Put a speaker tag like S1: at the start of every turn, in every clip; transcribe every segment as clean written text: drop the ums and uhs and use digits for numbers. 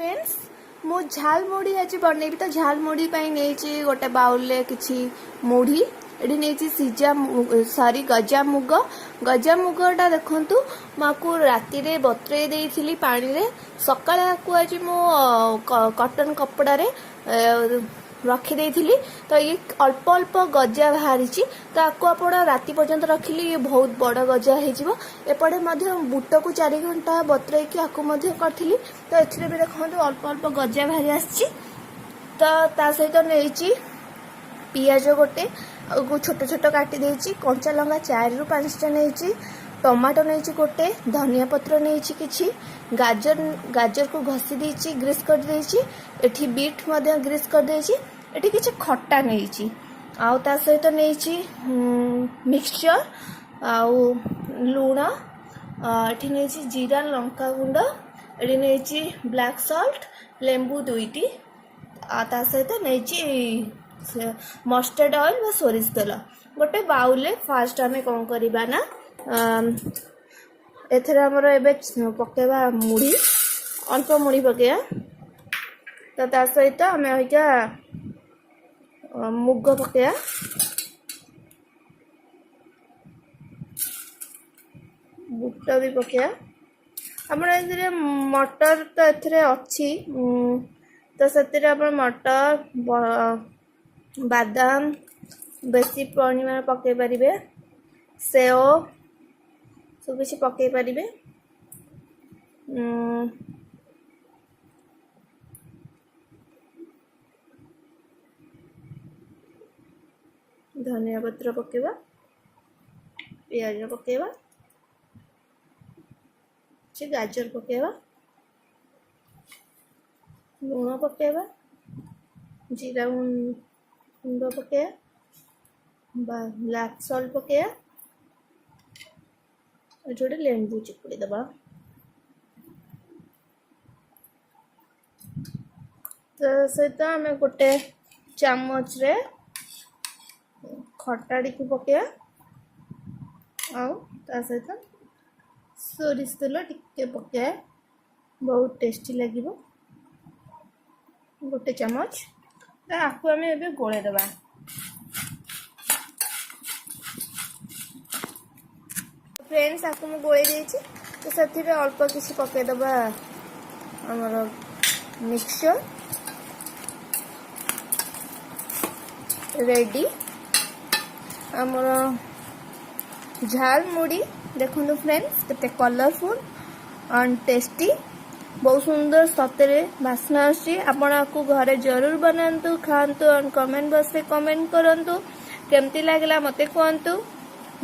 S1: Friends मु झाल मुढ़ी आज बनैबी तो झाल मुढ़ी नहीं गोटे बाउल किसी मुढ़ी एटी नहीं सीजा सॉरी गजा मुगटा देखु माकू राति बतुरे देइथिली पानी रे सकाळ को आज मु कॉटन कपड़ा रे रखी देइथिली तो ये अल्प अल्प गजा बाहरी तो आपको आप राति पर्यंत रखिली ये बहुत बड़ गजा हो एपटे बुट को 4 घंटा बतुरे करी तो एथरे भी देखो अल्प अल्प गजा बाहरी आसी तो ता सहित नहीं पियाज गोटे छोट छोट काटी देछि कंचा लंका 4 ରୁ 5टा नहीं टमाटो नहीं गोटे धनिया पत्र नहीं किछि गाजर को घसी देछि ग्रीस कर देछि एठी बीट मध्य ग्रीस कर देछि एठी किछि खट्टा नहीं आउ ता सहित नहीं मिक्सचर आउ लूण एठी नहीं जीरा लंका गुंड एठी नहीं ब्लैक सॉल्ट लेंबू 2टी ता सहित नहीं मस्टर्ड ऑयल व सोरिष तेल गोटे बाउल फास्ट आम कौन करवा ना एथर आमर एबे पकेवा मुढ़ी अल्प मुढ़ी पकेया तो ता सहित आम अहिका मुग पकेया बुट भी पकेया आमर मटर तो एथरे अच्छी तो से मटर बादाम बेसी परिमाण पकई पारे सेओ सब किसी पकई पारे धनिया पत्र पकेवा पियाज पकेवा गाजर पकेवा लूण पकेवा जीरा गुंड पकेया ब्लैक सॉल्ट पकेया जोड़े लेंबू चिपुड़ी दबा तो सहित आम गोटे चामच रे खटाड़ी को पकेया आउ ता सहित सोरिष तेल टिके पकेया बहुत टेस्टी लगे गोटे चामच आपको आम ए गोले दबा फ्रेंड्स आपको मुझे गोले देछि तो से अल्प किसी पकईदबा आमर मिक्सचर रेडी आमर झाल मुढ़ी देखो फ्रेंड्स केते कलरफुल एंड टेस्टी बहुत सुंदर सतरे बास्ना आसी आपण आपको घरे जरूर बनातु खातु और कमेंट बॉक्स में कमेंट करंतु केमती लागला मते कहंतु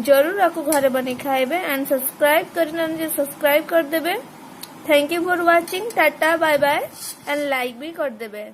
S1: जरूर आपको घरे बने खाइबे एंड सब्सक्राइब करना सब्सक्राइब कर देबे। Thank you for watching tata bye bye and like भी कर देबे।